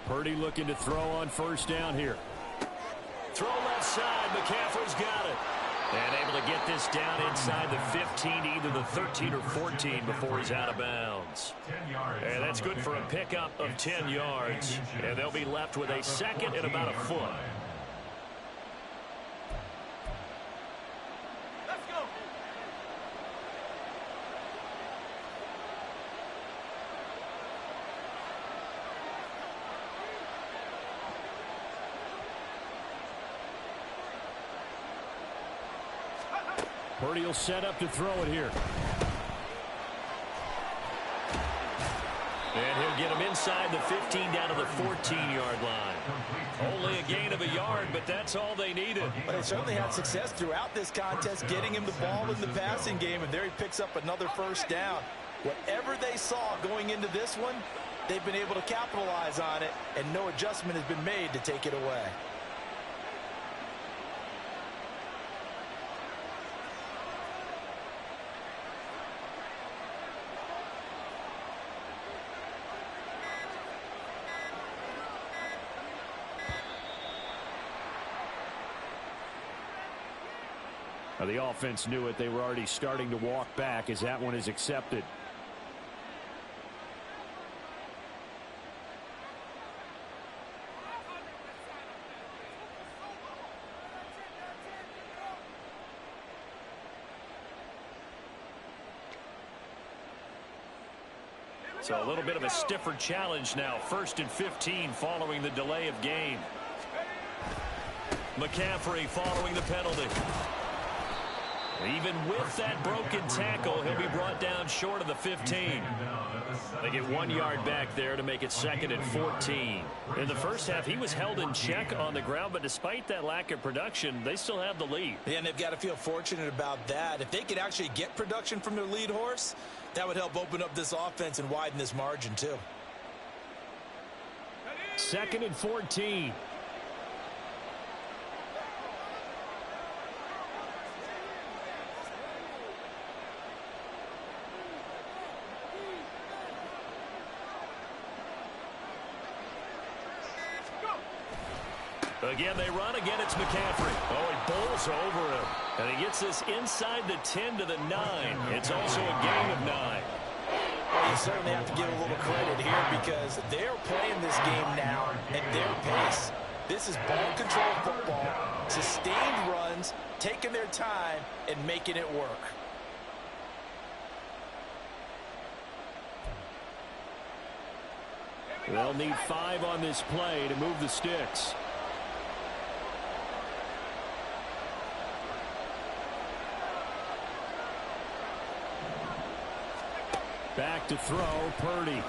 Purdy looking to throw on first down here. Throw left side. McCaffrey's got it. And able to get this down inside the 15, either the 13 or 14 before he's out of bounds. And that's good for a pickup of 10 yards. And they'll be left with a second and about a foot. Purdy will set up to throw it here. And he'll get him inside the 15 down to the 14-yard line. Only a gain of a yard, but that's all they needed. But they certainly had success throughout this contest, getting him the ball in the passing game, and there he picks up another first down. Whatever they saw going into this one, they've been able to capitalize on it, and no adjustment has been made to take it away. The offense knew it. They were already starting to walk back as that one is accepted. So a little bit of a stiffer challenge now. 1st and 15 following the delay of game. McCaffrey following the penalty. Even with that broken tackle, he'll be brought down short of the 15. They get 1 yard back there to make it 2nd and 14. In the first half, he was held in check on the ground, but despite that lack of production, they still have the lead. Yeah, and they've got to feel fortunate about that. If they could actually get production from their lead horse, that would help open up this offense and widen this margin too. 2nd and 14. Again, they run. Again, it's McCaffrey. Oh, he bowls over him. And he gets this inside the 10 to the 9. It's also a gain of 9. Well, you certainly have to give a little credit here because they're playing this game now at their pace. This is ball control football, sustained runs, taking their time, and making it work. They'll need 5 on this play to move the sticks. Back to throw, Purdy.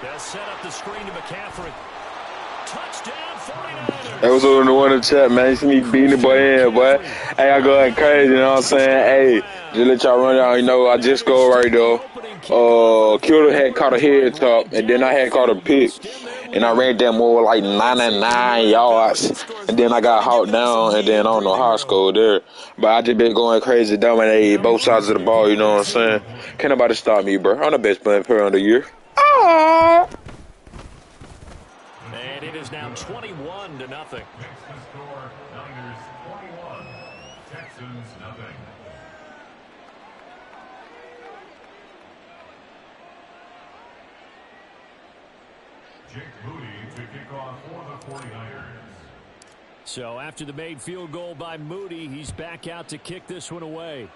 They'll set up the screen to McCaffrey. Touchdown, 49ers. That was on the one in the chat, man. You see me beating the boy in, boy. Hey, I go ahead crazy, you know what I'm saying? Hey, just let y'all run out, you know, I just go right though. Kilder had caught a head top, and then I had caught a pick. And I ran that more like 99 yards. And then I got hauled down, and then I don't know how I scored there. But I just been going crazy, dominating both sides of the ball, you know what I'm saying? Can't nobody stop me, bro. I'm the best player of the year. Aww. And it is now 21-0. Next to score, Niners 21, Texans nothing. Jake Moody to kick off for the 49ers. So after the made field goal by Moody, he's back out to kick this one away.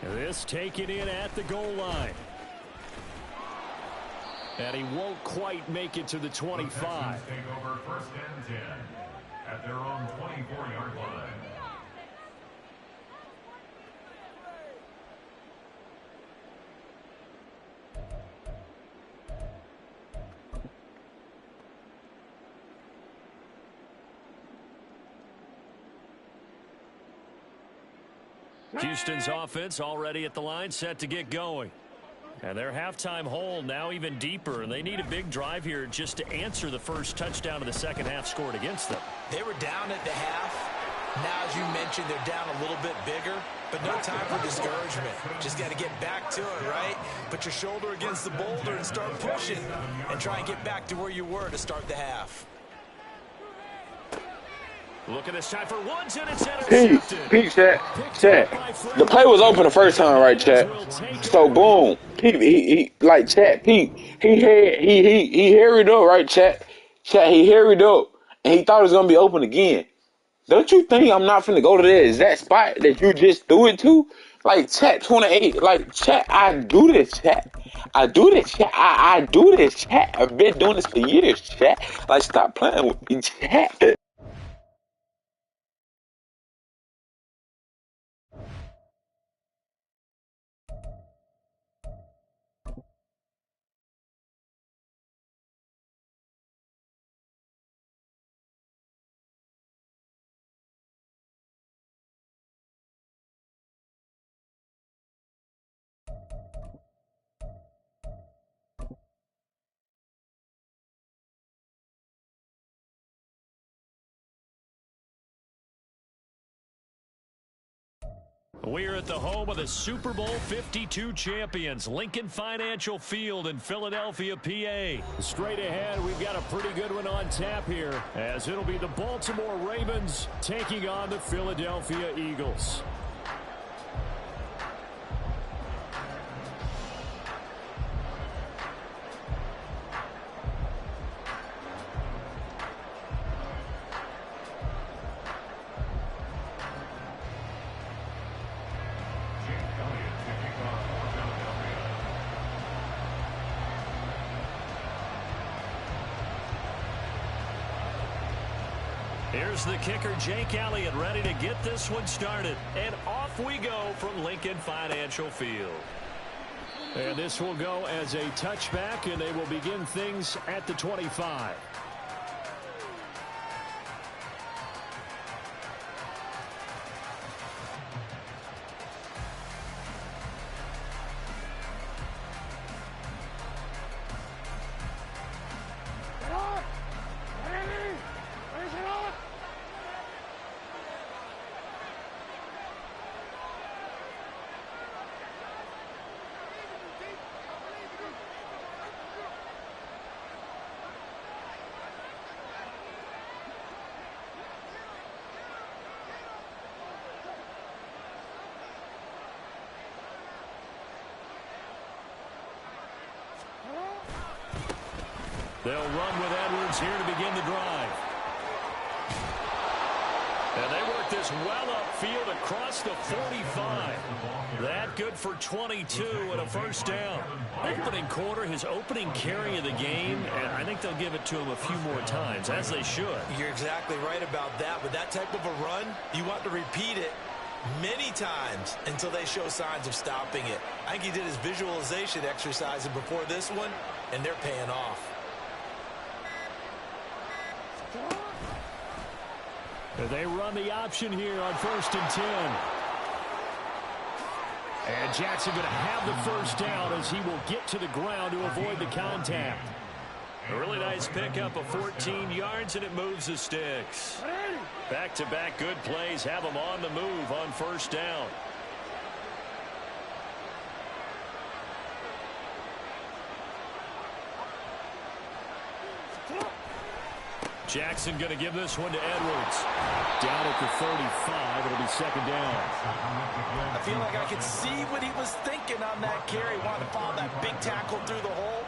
This taken in at the goal line. And he won't quite make it to the 25. The Texans take over 1st and 10 at their own 24-yard line. Houston's offense already at the line, set to get going. And their halftime hole now even deeper, and they need a big drive here just to answer the first touchdown of the second half scored against them. They were down at the half. Now, as you mentioned, they're down a little bit bigger, but no time for discouragement. Just got to get back to it, right? Put your shoulder against the boulder and start pushing and try and get back to where you were to start the half. Look at this time for ones, and it's intercepted. Peep, chat. The play was open the first time, right, chat? So boom, he like chat. Peep, he hurried up, right, chat? Chat, he hurried up, and he thought it was gonna be open again. Don't you think I'm not finna go to that exact spot that you just threw it to? Like, chat 28, like, chat, I do this, chat. I do this, chat. I do this, chat. I've been doing this for years, chat. Like, stop playing with me, chat. We're at the home of the Super Bowl 52 champions, Lincoln Financial Field in Philadelphia, PA. Straight ahead, we've got a pretty good one on tap here, as it'll be the Baltimore Ravens taking on the Philadelphia Eagles. Here's the kicker, Jake Elliott, ready to get this one started. And off we go from Lincoln Financial Field. And this will go as a touchback, and they will begin things at the 25. They'll run with Edwards here to begin the drive. And they work this well upfield across the 45. That good for 22 and a first down. Opening quarter, his opening carry of the game, and I think they'll give it to him a few more times, as they should. You're exactly right about that. With that type of a run, you want to repeat it many times until they show signs of stopping it. I think he did his visualization exercise before this one, and they're paying off. They run the option here on 1st and 10. And Jackson going to have the first down as he will get to the ground to avoid the contact. A really nice pickup of 14 yards, and it moves the sticks. Back-to-back good plays have them on the move on 1st down. Jackson going to give this one to Edwards. Down at the 35, it'll be 2nd down. I feel like I could see what he was thinking on that carry. Wanted to follow that big tackle through the hole.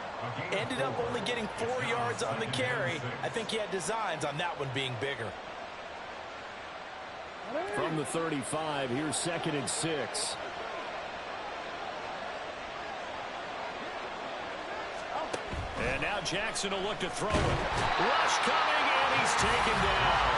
Ended up only getting 4 yards on the carry. I think he had designs on that one being bigger. From the 35, here's 2nd and 6. And now Jackson will look to throw it. Rush coming, and he's taken down.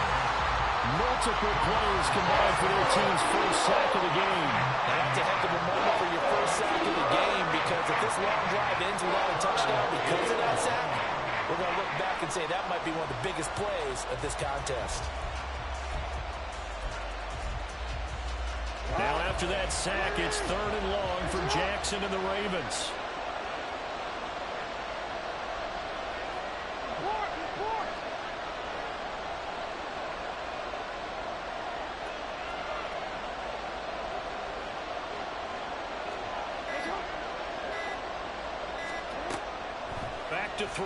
Multiple players combined for their team's first sack of the game. That's a heck of a moment for your first sack of the game, because if this long drive ends without a touchdown because of that sack, we're going to look back and say that might be one of the biggest plays of this contest. Now after that sack, it's 3rd and long for Jackson and the Ravens. to throw.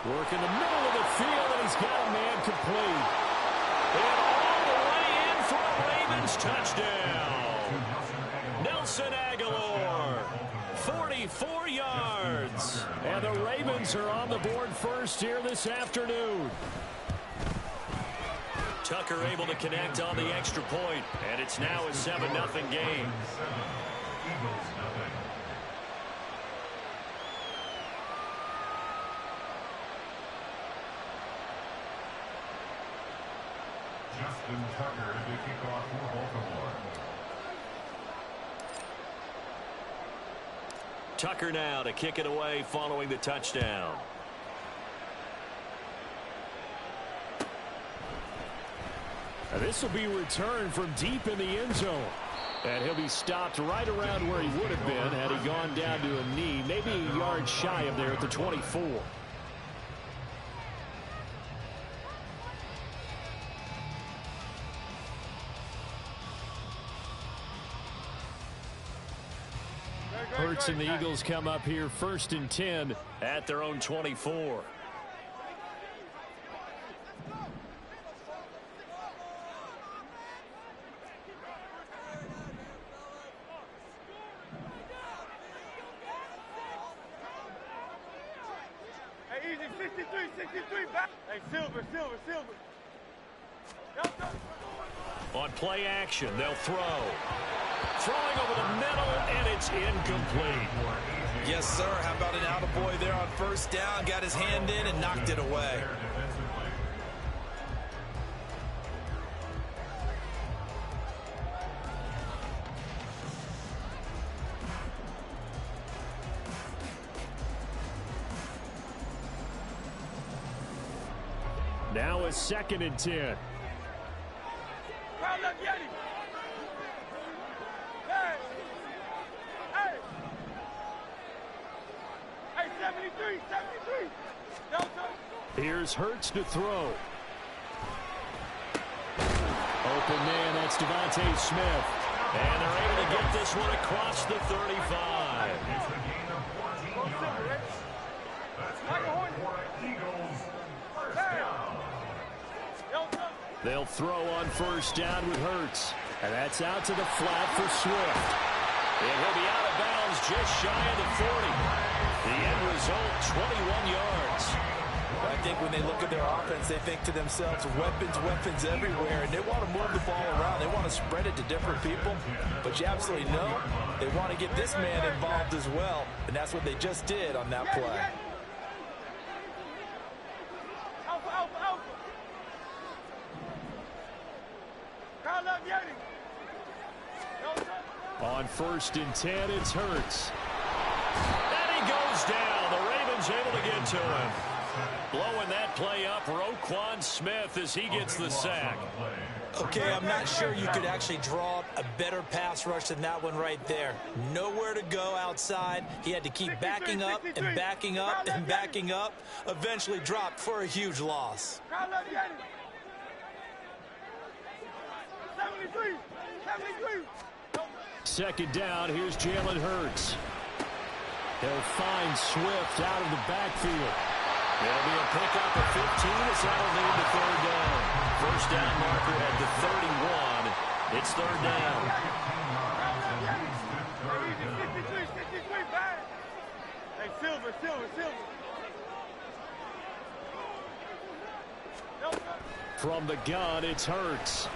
Work in the middle of the field, and he's got a man complete. And all the way in for a Ravens touchdown. Nelson Aguilar, 44 yards. And the Ravens are on the board first here this afternoon. Tucker able to connect on the extra point, and it's now a 7-0 game. Justin Tucker to kick off for Baltimore. Tucker now to kick it away following the touchdown. Now this will be returned from deep in the end zone. And he'll be stopped right around where he would have been had he gone down to a knee, maybe a yard shy of there at the 24. Hurts and the Eagles come up here 1st and 10 at their own 24. Hey, easy, 63 back. Hey, Silver. On play action, they'll throw. Throwing over the middle, and it's incomplete. Yes, sir. How about an attaboy there on 1st down? Got his hand in and knocked it away. Now a 2nd and 10. Here's Hurts to throw. Open man, that's Devontae Smith. And they're able to get this one across the 35. It's a gain of 14 yards. That's good for Eagles. 1st down. They'll throw on 1st down with Hurts. And that's out to the flat for Swift. And he'll be out of bounds just shy of the 40. The end result, 21 yards. I think when they look at their offense, they think to themselves, weapons everywhere, and they want to move the ball around. They want to spread it to different people, but you absolutely know they want to get this man involved as well, and that's what they just did on that play. On 1st and 10, it's Hurts. And he goes down. The Ravens able to get to him. Blowing that play up, Roquan Smith as he gets the sack. Okay, I'm not sure you could actually draw up a better pass rush than that one right there. Nowhere to go outside. He had to keep backing up and backing up and backing up. Eventually dropped for a huge loss. 73. 2nd down, here's Jalen Hurts. He'll find Swift out of the backfield. It'll be a pickup of 15 as that'll lead to 3rd down. 1st down marker at the 31. It's 3rd down. Hey, Silver. From the gun, it's Hurts.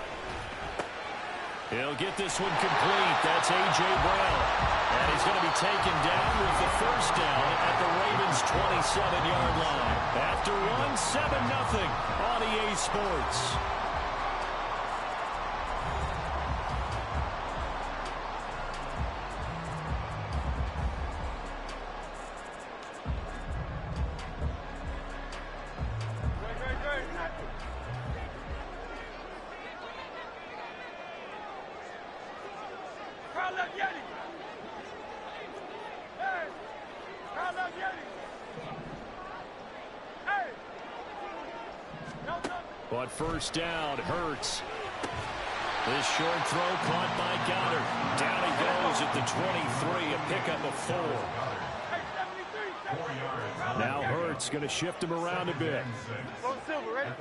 He'll get this one complete. That's A.J. Brown. And he's going to be taken down with the 1st down at the Ravens' 27-yard line. After one, 7-0 on EA Sports. But 1st down, Hurts. This short throw caught by Goddard. Down he goes at the 23, a pickup of 4. Now Hurts going to shift him around a bit. Go Silver, ready?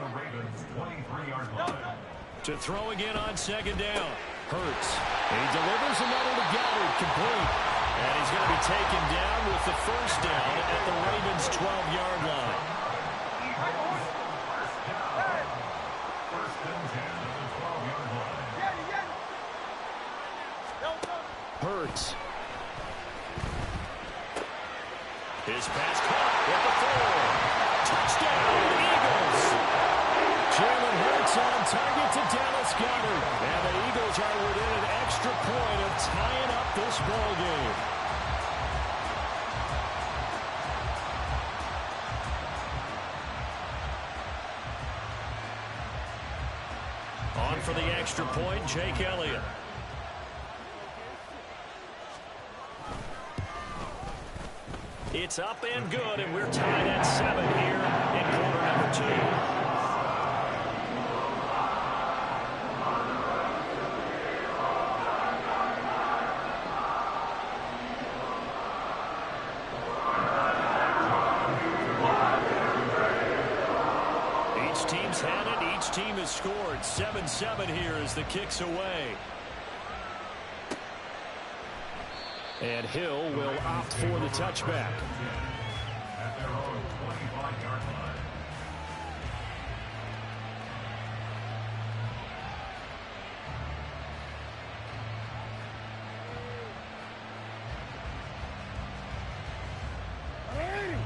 To throw again on second down. Hurts. He delivers another to Goddard, complete. And he's going to be taken down with the first down at the Ravens' 12-yard line. Hurts. His pass caught at the 4. Touchdown, Eagles. Jalen Hurts on target to Dallas Goedert. And the Eagles are within an extra point of tying up this ball game. On for the extra point, Jake Elliott. It's up and good, and we're tied at 7 here in quarter number 2. Each team's had it. Each team has scored. 7-7 here as the kick's away. And Hill will opt for the touchback. At their own 25-yard line.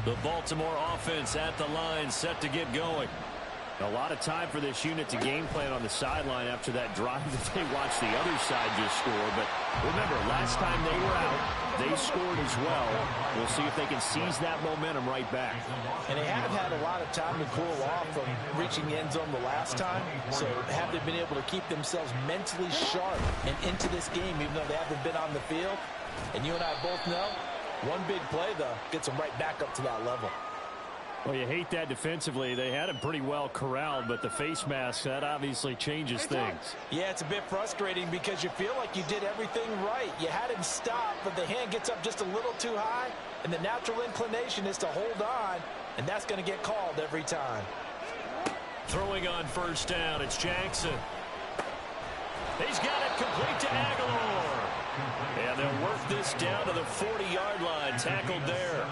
The Baltimore offense at the line, set to get going. A lot of time for this unit to game plan on the sideline after that drive that they watched the other side just score. But remember, last time they were out, they scored as well. We'll see if they can seize that momentum right back. And they have had a lot of time to cool off from reaching the end zone the last time. So have they been able to keep themselves mentally sharp and into this game, even though they haven't been on the field? And you and I both know, one big play, though, gets them right back up to that level. Well, you hate that defensively. They had him pretty well corralled, but the face mask, that obviously changes things. Yeah, it's a bit frustrating because you feel like you did everything right. You had him stop, but the hand gets up just a little too high, and the natural inclination is to hold on, and that's going to get called every time. Throwing on first down, it's Jackson. He's got it complete to Aguilar. And they'll work this down to the 40-yard line, tackled there.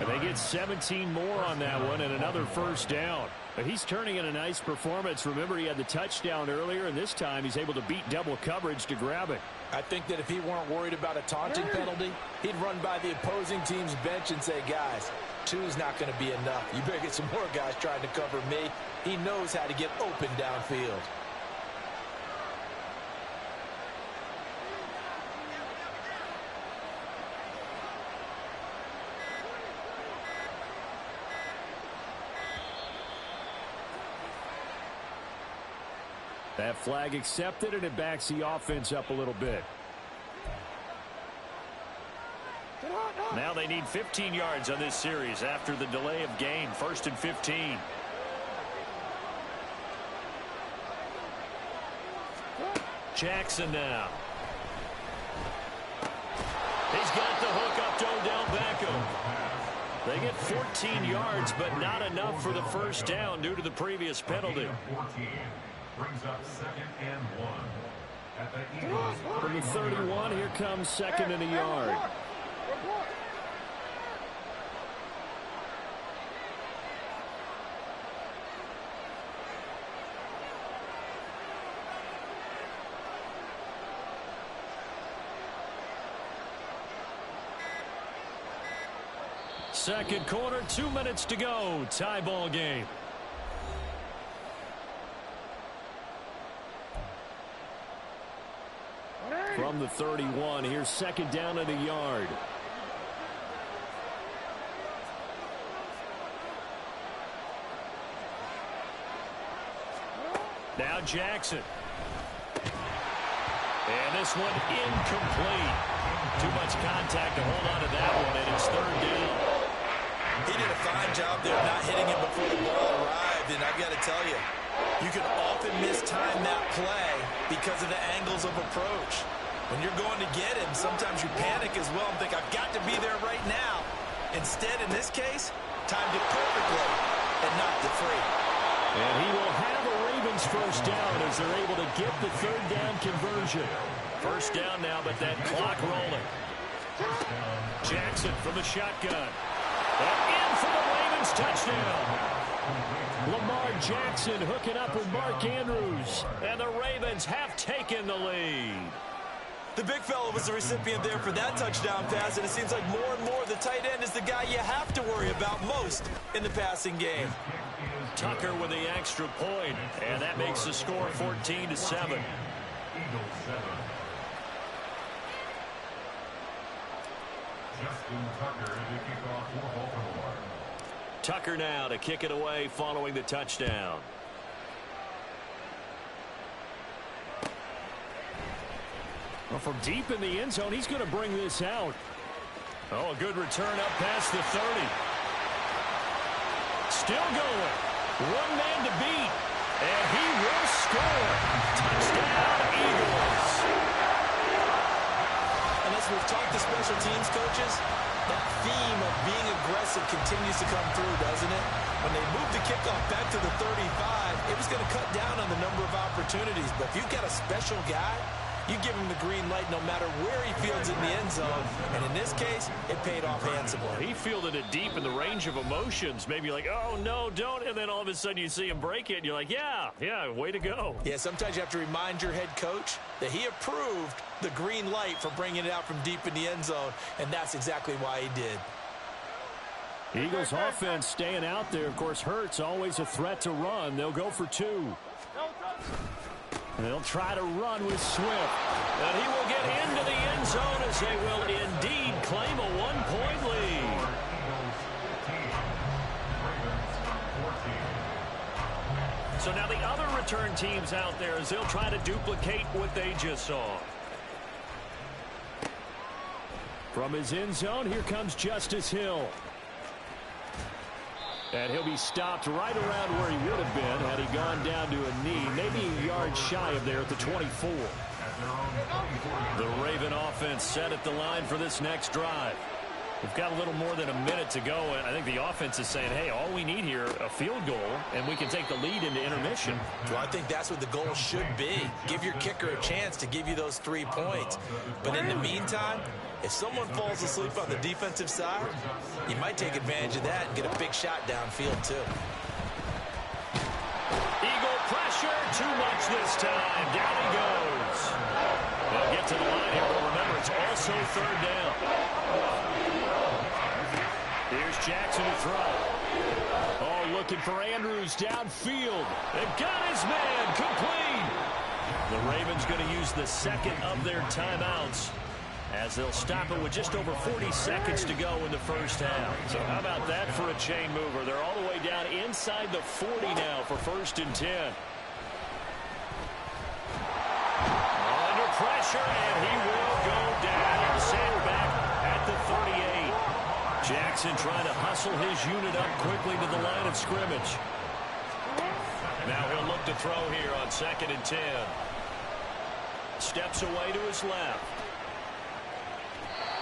And they get 17 more on that one and another first down. But he's turning in a nice performance. Remember, he had the touchdown earlier, and this time he's able to beat double coverage to grab it. I think that if he weren't worried about a taunting penalty, he'd run by the opposing team's bench and say, guys, 2's not going to be enough. You better get some more guys trying to cover me. He knows how to get open downfield. That flag accepted, and it backs the offense up a little bit. Now they need 15 yards on this series after the delay of game. 1st and 15. Jackson now. He's got the hook up to Odell Beckham. They get 14 yards, but not enough for the first down due to the previous penalty. 14 brings up 2nd and 1. At the Eagles. From the 31, here comes 2nd and a yard. Second quarter, 2 minutes to go. Tie ball game. From the 31, here's 2nd down and a yard. Now Jackson. And this one incomplete. Too much contact to hold on to that one, and it's 3rd down. He did a fine job there not hitting him before the ball arrived, and I've got to tell you, you can often mistime that play because of the angles of approach. When you're going to get him, sometimes you panic as well and think, I've got to be there right now. Instead, in this case, timed it perfectly and knocked it free. And he will have a Ravens first down as they're able to get the third down conversion. First down now, but that clock rolling. Jackson from the shotgun. And in for the Ravens touchdown. Lamar Jackson hooking up with Mark Andrews. And the Ravens have taken the lead. The big fella was the recipient there for that touchdown pass, and it seems like more and more the tight end is the guy you have to worry about most in the passing game. Tucker with the extra point, and that makes the score 14-7. Tucker now to kick it away following the touchdown. Well, from deep in the end zone, he's going to bring this out. Oh, a good return up past the 30. Still going. One man to beat. And he will score. Touchdown, Eagles. And as we've talked to special teams coaches, that theme of being aggressive continues to come through, doesn't it? When they moved the kickoff back to the 35, it was going to cut down on the number of opportunities. But if you've got a special guy, you give him the green light no matter where he fields in the end zone. And in this case, it paid off handsomely. He fielded it deep in the range of emotions. Maybe like, oh, no, don't. And then all of a sudden you see him break it. And you're like, yeah, way to go. Yeah, sometimes you have to remind your head coach that he approved the green light for bringing it out from deep in the end zone. And that's exactly why he did. Eagles offense staying out there. Of course, Hurts always a threat to run. They'll go for two. They'll try to run with Swift. And he will get into the end zone as they will indeed claim a one-point lead. So now the other return teams out there as they'll try to duplicate what they just saw. From his end zone, here comes Justice Hill. And he'll be stopped right around where he would have been had he gone down to a knee, maybe a yard shy of there at the 24. The Raven offense set at the line for this next drive. We've got a little more than a minute to go, and I think the offense is saying, hey, all we need here, a field goal, and we can take the lead into intermission. Well, I think that's what the goal should be. Give your kicker a chance to give you those 3 points. But in the meantime, if someone falls asleep on the defensive side, you might take advantage of that and get a big shot downfield, too. Eagle pressure, too much this time. Down he goes. They'll get to the line here, but remember, it's also third down. Here's Jackson to throw. Oh, looking for Andrews downfield. They've got his man complete. The Ravens going to use the second of their timeouts as they'll stop it with just over 40 seconds to go in the first half. So how about that for a chain mover? They're all the way down inside the 40 now for 1st and 10. Under pressure, and he will go down. Sent back at the 38. Jackson trying to hustle his unit up quickly to the line of scrimmage. Now he'll look to throw here on 2nd and 10. Steps away to his left.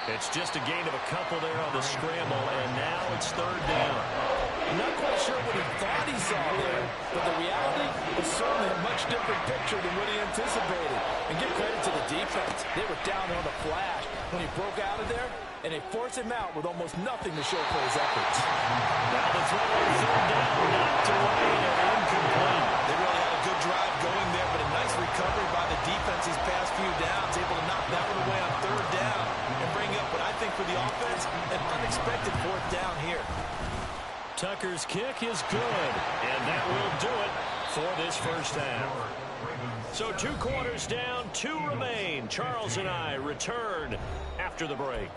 It's just a gain of a couple there on the scramble, and now it's third down. I'm not quite sure what he thought he saw there, but the reality was certainly a much different picture than what he anticipated. And give credit to the defense. They were down on the flash when he broke out of there, and they forced him out with almost nothing to show for his efforts. Now the throw on third down, knocked away and incomplete. They really had a good drive going there, but a nice recovery by the defense these past few downs, able to knock that one away on third down and bring up what I think for the offense, an unexpected 4th down here. Tucker's kick is good, and that will do it for this first half. So 2 quarters down, 2 remain. Charles and I return after the break.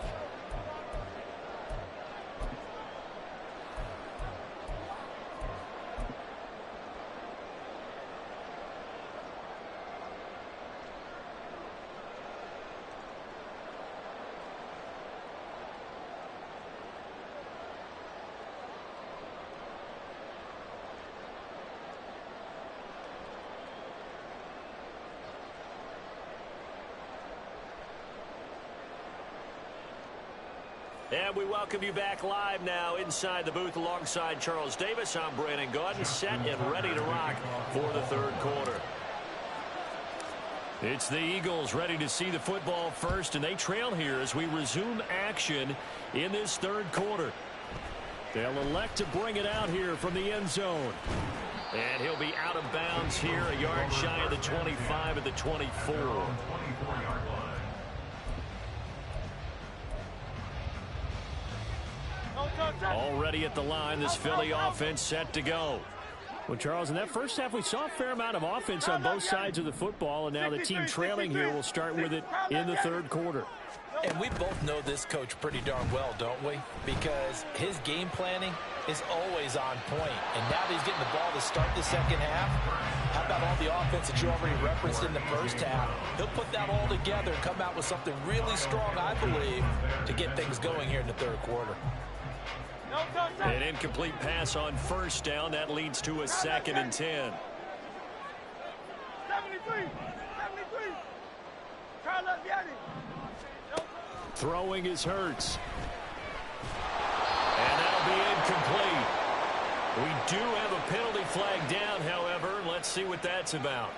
And we welcome you back live now inside the booth alongside Charles Davis. I'm Brandon Gaudin, set and ready to rock for the third quarter. It's the Eagles ready to see the football first, and they trail here as we resume action in this third quarter. They'll elect to bring it out here from the end zone. And he'll be out of bounds here, a yard shy of the 25 at the 24. Already at the line, this Philly offense set to go. Well, Charles, in that first half, we saw a fair amount of offense on both sides of the football, and now the team trailing here will start with it in the third quarter. And we both know this coach pretty darn well, don't we? Because his game planning is always on point. And now that he's getting the ball to start the second half, how about all the offense that you already referenced in the first half? He'll put that all together and come out with something really strong, I believe, to get things going here in the third quarter. An incomplete pass on first down. That leads to a 2nd and 10. 73. Throwing is Hurts. And that'll be incomplete. We do have a penalty flag down, however. Let's see what that's about.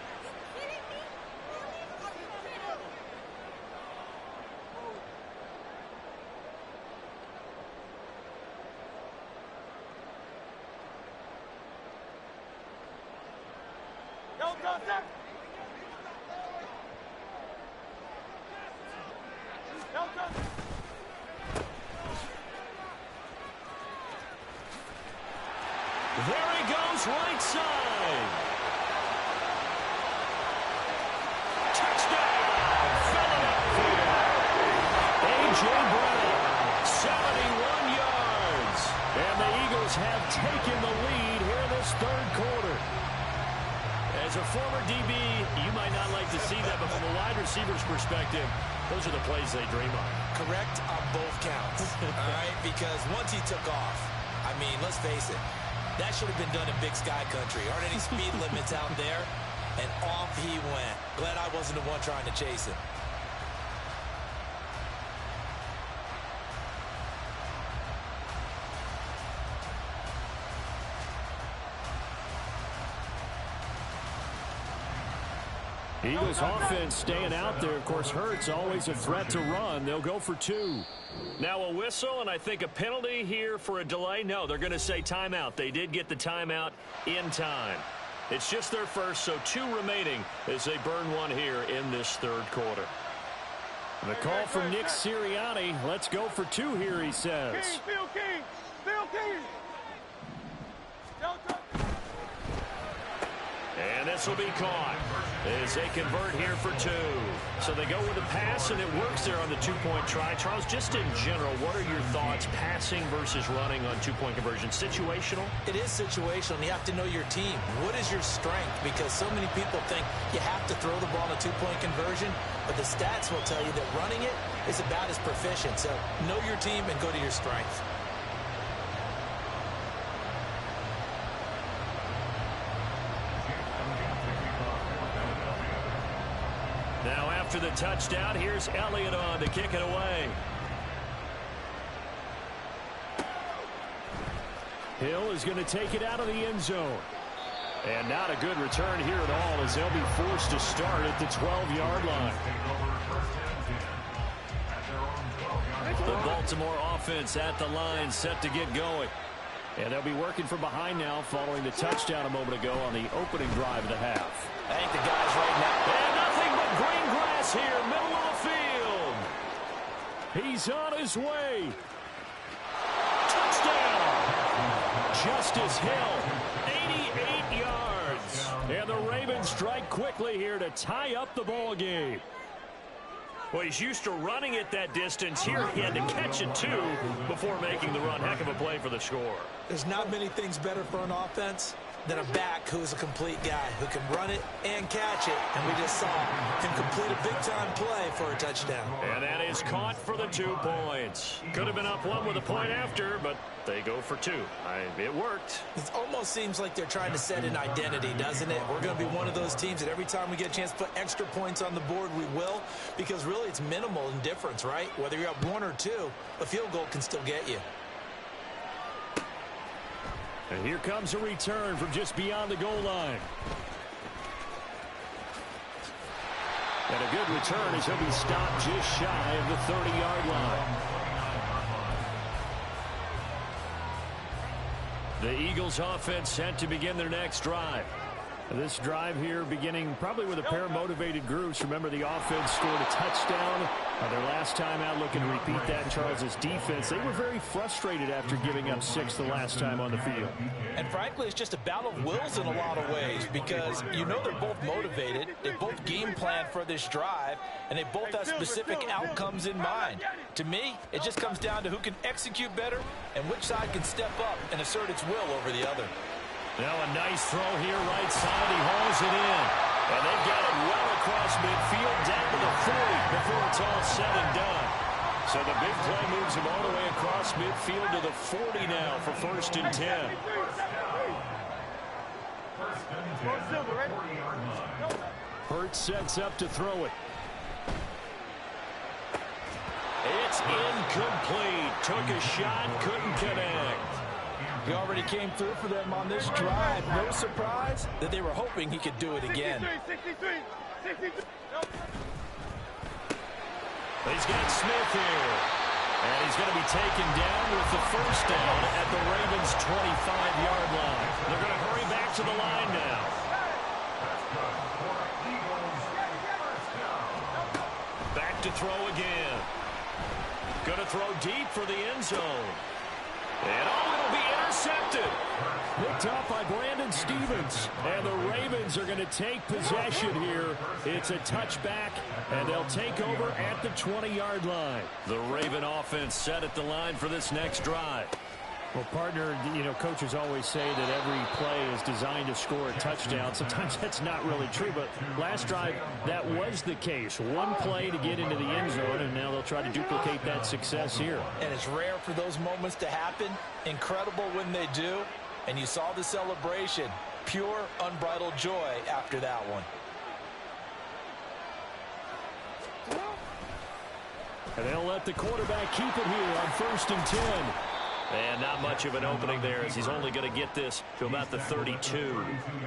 There he goes, right side. Touchdown, Philadelphia. A.J. Brown, 71 yards. And the Eagles have taken the lead here in this third quarter. As a former DB, you might not like to see that, but from a wide receiver's perspective, those are the plays they dream of. Correct on both counts, all right? Because once he took off, I mean, let's face it, that should have been done in Big Sky Country. Aren't any speed limits out there? And off he went. Glad I wasn't the one trying to chase him. Eagles offense staying out there. Of course, Hurts always a threat to run. They'll go for 2. Now a whistle, and I think a penalty here for a delay. No, they're going to say timeout. They did get the timeout in time. It's just their first, so 2 remaining as they burn one here in this third quarter. The call from Nick Sirianni. Let's go for 2 here, he says. Phil King. And this will be caught as they convert here for 2. So they go with a pass, and it works there on the 2-point try. Charles, just in general, what are your thoughts passing versus running on 2-point conversion? Situational? It is situational, and you have to know your team. What is your strength? Because so many people think you have to throw the ball in a 2-point conversion, but the stats will tell you that running it is about as proficient. So know your team and go to your strength. Now after the touchdown, here's Elliott on to kick it away. Hill is going to take it out of the end zone. And not a good return here at all as they'll be forced to start at the 12-yard line. The Baltimore offense at the line set to get going. And they'll be working from behind now following the touchdown a moment ago on the opening drive of the half. I think the guys right now. And nothing but green grass here, middle of the field. He's on his way. Touchdown. Justice Hill, 88 yards. And the Ravens strike quickly here to tie up the ball game. Well, he's used to running it that distance. Here he had to catch it, too, before making the run. Heck of a play for the score. There's not many things better for an offense than a back who's a complete guy who can run it and catch it. And we just saw him complete a big-time play for a touchdown. And that is caught for the 2 points. Could have been up 1 with a point after, but they go for 2. It worked. It almost seems like they're trying to set an identity, doesn't it? We're going to be one of those teams that every time we get a chance to put extra points on the board, we will, because really it's minimal in difference, right? Whether you're up 1 or 2, a field goal can still get you. And here comes a return from just beyond the goal line. And a good return as he'll be stopped just shy of the 30-yard line. The Eagles offense set to begin their next drive. This drive here beginning probably with a pair of motivated groups. Remember, the offense scored a touchdown their last time out, looking to repeat that in Charles' defense. They were very frustrated after giving up 6 the last time on the field. And frankly, it's just a battle of wills in a lot of ways, because you know they're both motivated, they both game plan for this drive, and they both have specific outcomes in mind. To me, it just comes down to who can execute better and which side can step up and assert its will over the other. Now a nice throw here, right side. He hauls it in. And they've got it well across midfield, down to the 40 before it's all said and done. So the big play moves him all the way across midfield to the 40 now for 1st and 10. Hurt sets up to throw it. It's incomplete. Took a shot, couldn't connect. He already came through for them on this drive. No surprise that they were hoping he could do it again. 63. He's got Smith here. And he's going to be taken down with the 1st down at the Ravens' 25-yard line. They're going to hurry back to the line now. Back to throw again. Going to throw deep for the end zone. And it'll be intercepted. Picked up by Brandon Stevens. And the Ravens are going to take possession here. It's a touchback, and they'll take over at the 20-yard line. The Raven offense set at the line for this next drive. Well, partner, coaches always say that every play is designed to score a touchdown. Sometimes that's not really true, but last drive, that was the case. One play to get into the end zone, and now they'll try to duplicate that success here. And it's rare for those moments to happen. Incredible when they do. And you saw the celebration. Pure, unbridled joy after that one. And they'll let the quarterback keep it here on 1st and 10. And not much of an opening there, as he's only going to get this to about the 32.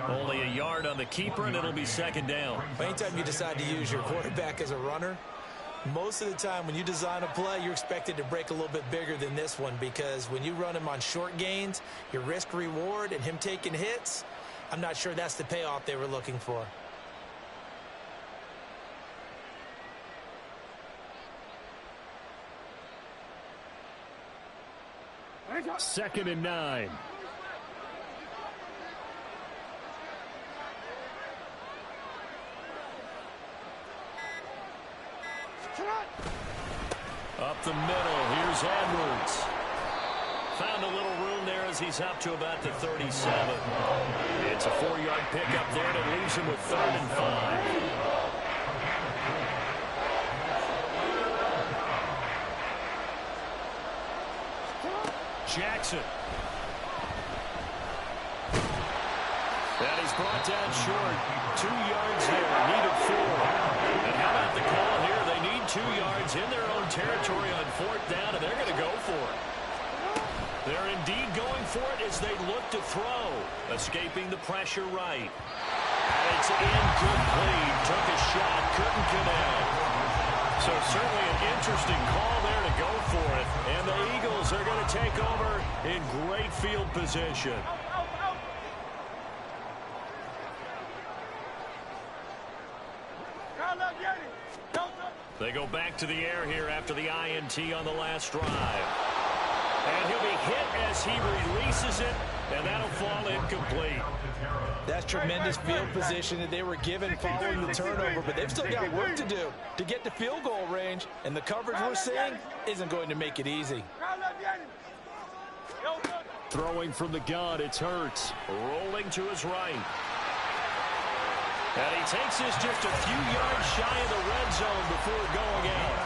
Only a yard on the keeper, and it'll be 2nd down. Anytime you decide to use your quarterback as a runner, most of the time when you design a play, you're expected to break a little bit bigger than this one, because when you run him on short gains, your risk-reward and him taking hits, I'm not sure that's the payoff they were looking for. Second and 9. Up the middle, here's Edwards. Found a little room there as he's up to about the 37. It's a 4-yard pickup there that leaves him with 3rd and 5. Jackson. And he's brought down short. 2 yards there. Needed 4. And how about the call here? They need 2 yards in their own territory on 4th down, and they're going to go for it. They're indeed going for it as they look to throw. Escaping the pressure right. And it's incomplete. Took a shot. Couldn't connect. So certainly an interesting call there to go for it. And the Eagles are going to take over in great field position. They go back to the air here after the INT on the last drive. And he'll be hit as he releases it, and that'll fall incomplete. That's tremendous field position that they were given following the turnover, but they've still got work to do to get to field goal range, and the coverage we're seeing isn't going to make it easy. Throwing from the gun, it's Hurts. Rolling to his right. And he takes this just a few yards shy of the red zone before going out.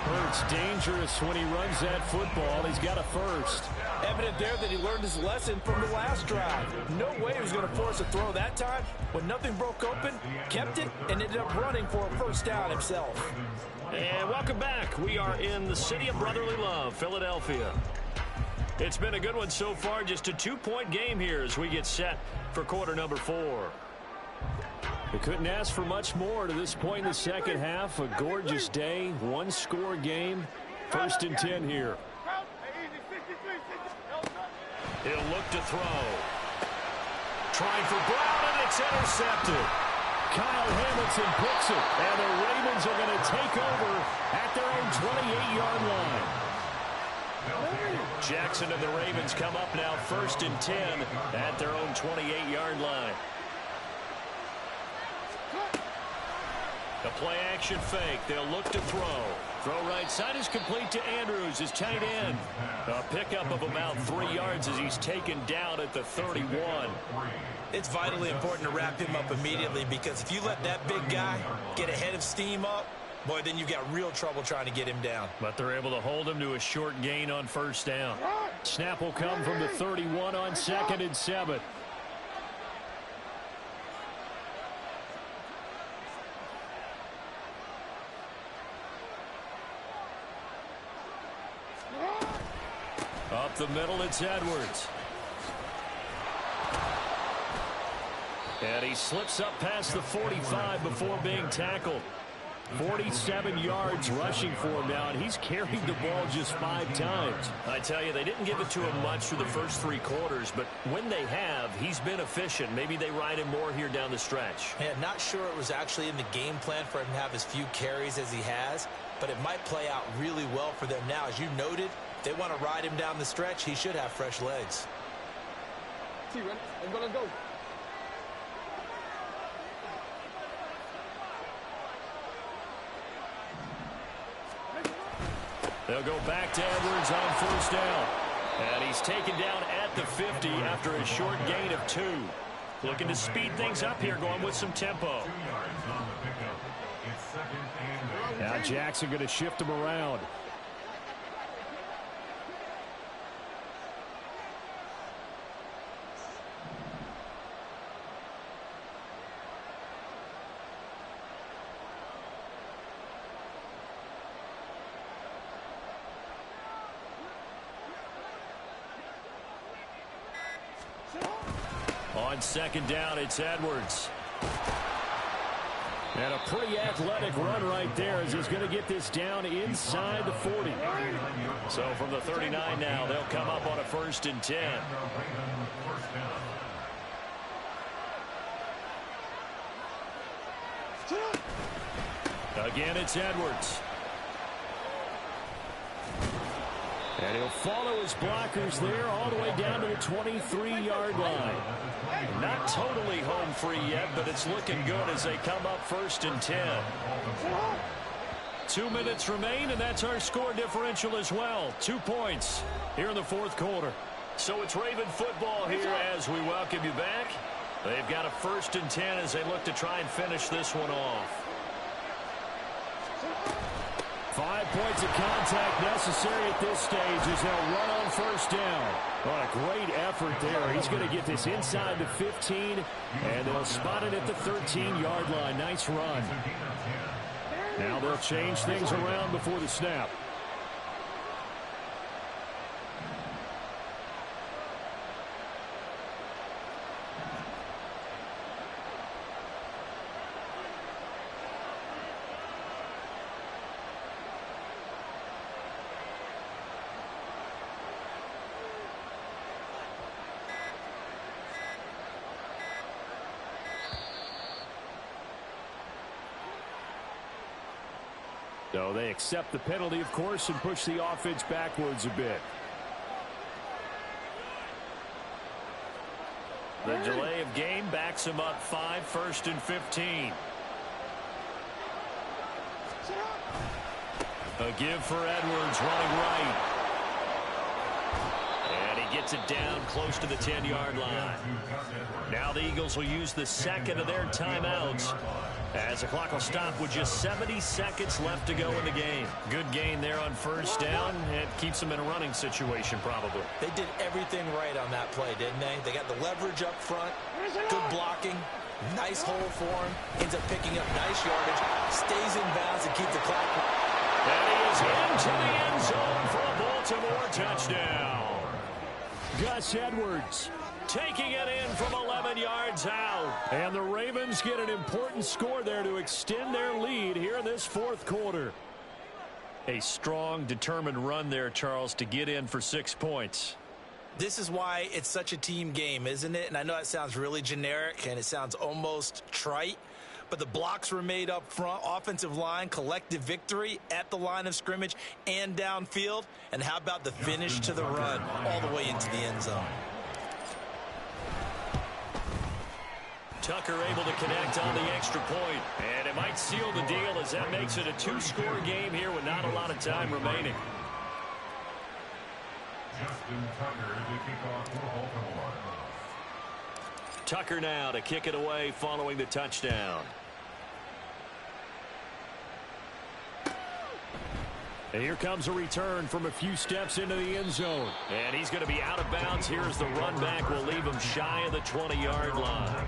Hurts dangerous when he runs that football. He's got a first. Evident there that he learned his lesson from the last drive. No way he was going to force a throw that time. When nothing broke open, kept it, and ended up running for a first down himself. And welcome back. We are in the city of brotherly love, Philadelphia. It's been a good one so far. Just a 2-point game here as we get set for quarter number 4. They couldn't ask for much more to this point in the second half. A gorgeous day, one-score game. 1st and 10 here. He'll look to throw. Trying for Brown, and it's intercepted. Kyle Hamilton picks it, and the Ravens are going to take over at their own 28-yard line. Jackson and the Ravens come up now 1st and 10 at their own 28-yard line. The play-action fake. They'll look to throw. Throw right side is complete to Andrews, his tight end. A pickup of about 3 yards as he's taken down at the 31. It's vitally important to wrap him up immediately, because if you let that big guy get ahead of steam up, boy, then you've got real trouble trying to get him down. But they're able to hold him to a short gain on 1st down. Snap will come from the 31 on 2nd and 7. Up the middle, it's Edwards. And he slips up past the 45 before being tackled. 47 yards rushing for him now, and he's carried the ball just 5 times. I tell you, they didn't give it to him much through the first 3 quarters, but when they have, he's been efficient. Maybe they ride him more here down the stretch. Yeah, not sure it was actually in the game plan for him to have as few carries as he has, but it might play out really well for them now. As you noted, if they want to ride him down the stretch, he should have fresh legs. I'm gonna go. They'll go back to Edwards on 1st down. And he's taken down at the 50 after a short gain of 2. Looking to speed things up here, going with some tempo. Now Jackson going to shift him around. On 2nd down, it's Edwards. And a pretty athletic run right there as he's going to get this down inside the 40. So from the 39 now, they'll come up on a 1st and 10. Again, it's Edwards. And he'll follow his blockers there all the way down to the 23-yard line. Not totally home free yet, but it's looking good as they come up 1st and 10. 2 minutes remain, and that's our score differential as well. 2 points here in the 4th quarter. So it's Raven football here as we welcome you back. They've got a 1st and 10 as they look to try and finish this one off. 5 points of contact necessary at this stage as they'll run on 1st down. What a great effort there. He's going to get this inside the 15, and they'll spot it at the 13-yard line. Nice run. Now they'll change things around before the snap. So they accept the penalty, of course, and push the offense backwards a bit. The delay of game backs him up 5, 1st and 15. A give for Edwards running right. And he gets it down close to the 10-yard line. Now the Eagles will use the second of their timeouts as the clock will stop with just 70 seconds left to go in the game. Good gain there on first down. It keeps them in a running situation probably. They did everything right on that play, didn't they? They got the leverage up front, good blocking, nice hole for him, ends up picking up nice yardage, stays in bounds and keeps the clock. And he is into the end zone for a Baltimore touchdown. Gus Edwards taking it in from 11 yards out. And the Ravens get an important score there to extend their lead here in this fourth quarter. A strong, determined run there, Charles, to get in for 6 points. This is why it's such a team game, isn't it? And I know it sounds really generic and it sounds almost trite, but the blocks were made up front, offensive line, collective victory at the line of scrimmage and downfield. And how about the finish to the run all the way into the end zone? Tucker able to connect on the extra point, and it might seal the deal as that makes it a 2-score game here with not a lot of time remaining. Tucker now to kick it away following the touchdown. And here comes a return from a few steps into the end zone. And he's going to be out of bounds. Here's the run back. Will leave him shy of the 20-yard line.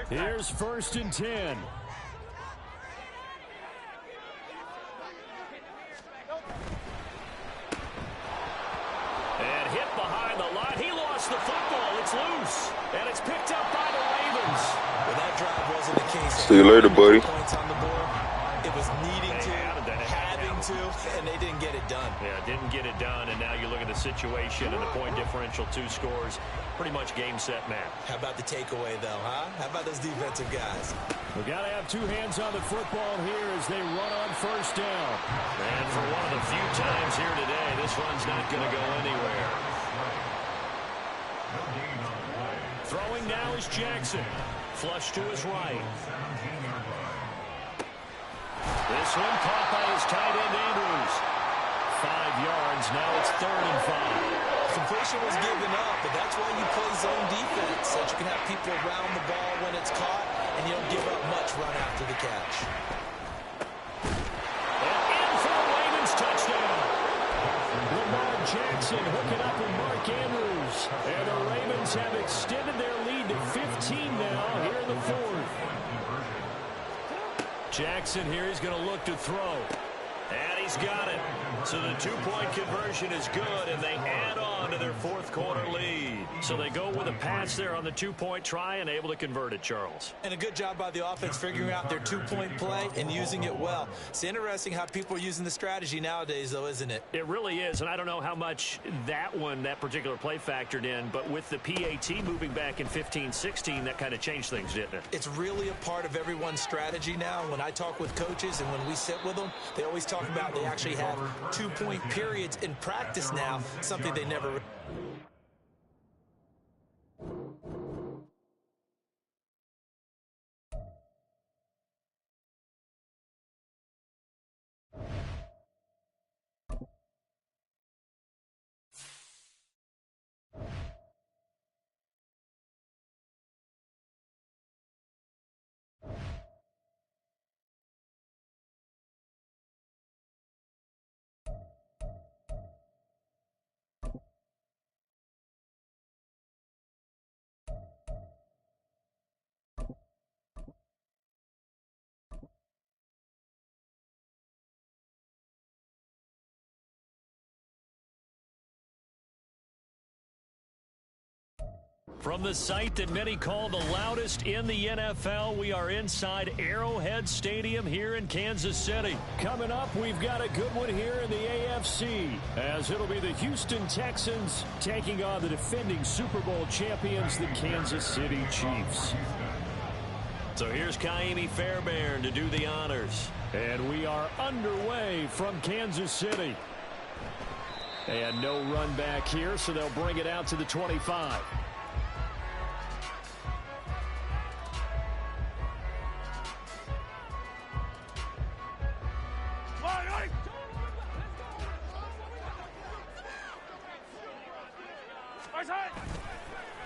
Here's 1st and 10. And hit behind the line. He lost the football. It's loose. And it's picked up by the Ravens. Well, that drive wasn't the case. See you later, buddy. Points on the board. It was needing to, having to, and they didn't get it done. Yeah, didn't get it done, and now you look at the situation and the point differential, 2 scores, pretty much game, set, match. How about the takeaway, though, huh? How about those defensive guys? We've got to have 2 hands on the football here as they run on first down. And for one of the few times here today, this run's not going to go anywhere. Throwing now is Jackson. Flush to his right. This one caught by his tight end, Andrews. 5 yards. Now it's 3rd and 5. Completion was given up, but that's why you play zone defense, so that you can have people around the ball when it's caught, and you don't give up much run after the catch. And in for the Ravens touchdown. Lamar Jackson hooking up with Mark Andrews. And the Ravens have extended their lead to 15 now here in the 4th. Jackson here, he's going to look to throw. And he's got it. So the 2-point conversion is good, and they add on to their 4th quarter lead. So they go with a pass there on the 2-point try and able to convert it, Charles. And a good job by the offense figuring out their 2-point play and using it well. It's interesting how people are using the strategy nowadays, though, isn't it? It really is, and I don't know how much that particular play factored in, but with the PAT moving back in 15-16, that kind of changed things, didn't it? It's really a part of everyone's strategy now. When I talk with coaches and when we sit with them, they always talk about they actually have 2-point periods in practice now, something they never... From the site that many call the loudest in the NFL, we are inside Arrowhead Stadium here in Kansas City. Coming up, we've got a good one here in the AFC, as it'll be the Houston Texans taking on the defending Super Bowl champions, the Kansas City Chiefs. So here's Kaimi Fairbairn to do the honors. And we are underway from Kansas City. And no run back here, so they'll bring it out to the 25.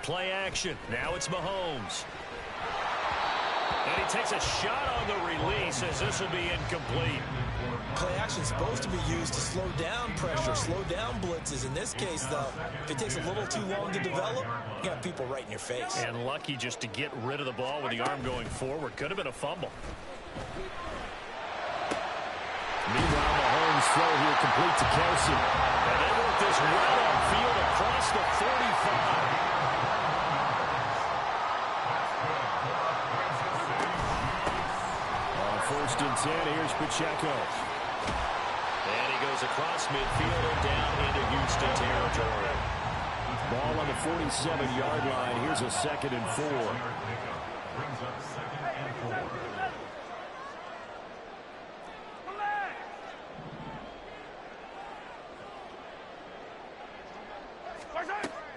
Play action. Now it's Mahomes. And he takes a shot on the release as this will be incomplete. Play action is supposed to be used to slow down pressure, slow down blitzes. In this case, though, if it takes a little too long to develop, you got people right in your face. And lucky just to get rid of the ball with the arm going forward. Could have been a fumble. Meanwhile, Mahomes' throw here complete to Kelsey. And they work this right upfield across the 45. On 1st and 10, here's Pacheco. And he goes across midfield and down into Houston territory. Ball on the 47-yard line. Here's a 2nd and 4.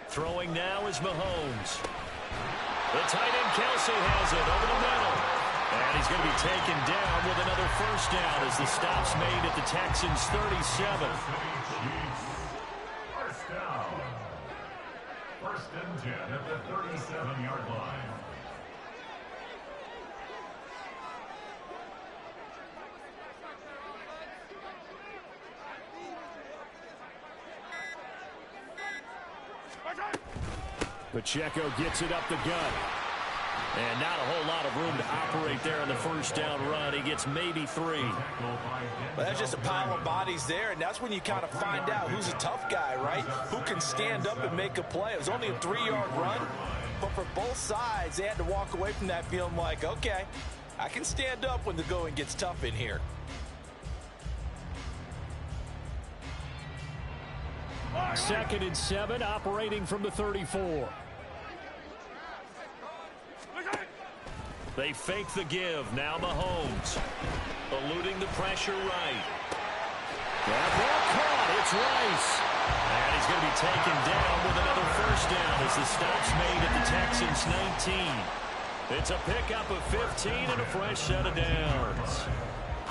Throwing now is Mahomes. The tight end Kelsey has it over the middle. And he's going to be taken down with another 1st down as the stop's made at the Texans' 37. 1st down. 1st and 10 at the 37-yard line. Pacheco gets it up the gut. And not a whole lot of room to operate there on the 1st down run. He gets maybe 3. Well, that's just a pile of bodies there, and that's when you kind of find out who's a tough guy, right? Who can stand up and make a play. It was only a 3-yard run, but for both sides, they had to walk away from that feeling like, okay, I can stand up when the going gets tough in here. Second and 7, operating from the 34. They fake the give. Now Mahomes. Eluding the pressure right. That ball caught. It's Rice. And he's going to be taken down with another 1st down as the stop's made at the Texans' 19. It's a pickup of 15 and a fresh set of downs.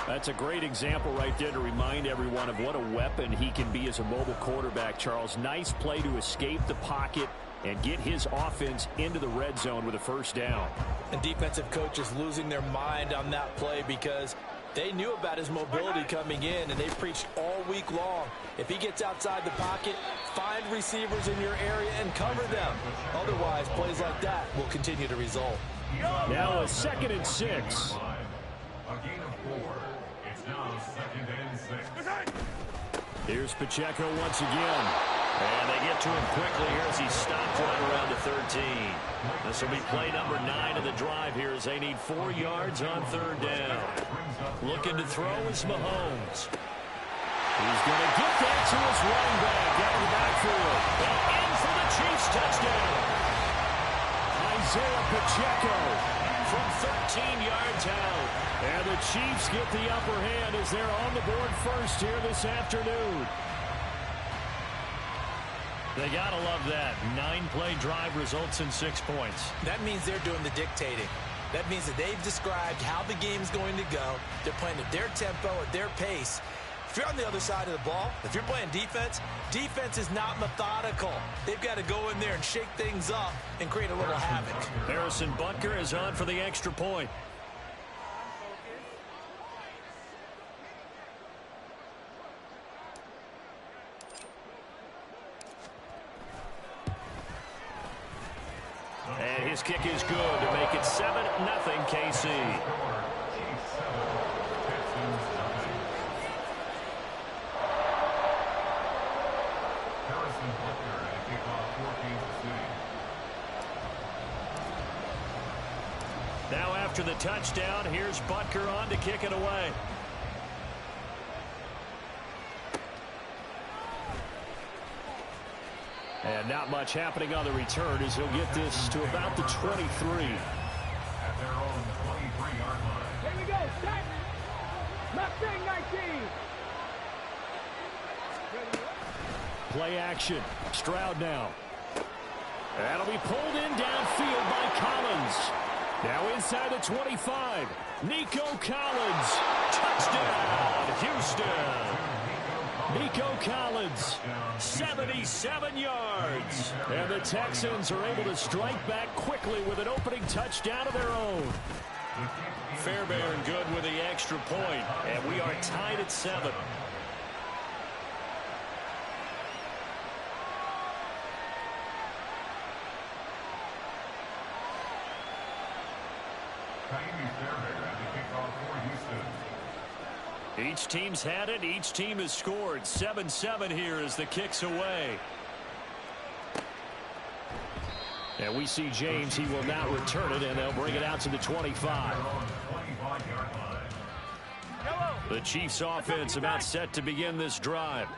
That's a great example right there to remind everyone of what a weapon he can be as a mobile quarterback, Charles. Nice play to escape the pocket and get his offense into the red zone with a 1st down. And defensive coaches losing their mind on that play because they knew about his mobility coming in, and they preached all week long. If he gets outside the pocket, find receivers in your area and cover them. Otherwise, plays like that will continue to result. Now a 2nd and 6. A gain of 4. It's now 2nd and 6. Here's Pacheco once again. And they get to him quickly here as he stopped right around the 13. This will be play number 9 of the drive here as they need 4 yards on 3rd down. Looking to throw is Mahomes. He's going to get that to his running back out of the backfield. And in for the Chiefs touchdown. Isaiah Pacheco from 13 yards out. And the Chiefs get the upper hand as they're on the board first here this afternoon. They got to love that. 9-play drive results in 6 points. That means they're doing the dictating. That means that they've described how the game's going to go. They're playing at their tempo, at their pace. If you're on the other side of the ball, if you're playing defense, defense is not methodical. They've got to go in there and shake things up and create a little havoc. Harrison Butker is on for the extra point. And his kick is good to make it 7-0 KC. Now after the touchdown, here's Butker on to kick it away. And not much happening on the return as he'll get this to about the 23. At their own 23-yard line. Here we go, set. Mustang 19. Play action. Stroud now. That'll be pulled in downfield by Collins. Now inside the 25. Nico Collins. Touchdown, Houston. Nico Collins, 77 yards. And the Texans are able to strike back quickly with an opening touchdown of their own. Fairbairn good with the extra point, and we are tied at 7. Each team's had it. Each team has scored. 7-7 here as the kick's away. And we see James. He will not return it, and they'll bring it out to the 25. The Chiefs offense about set to begin this drive.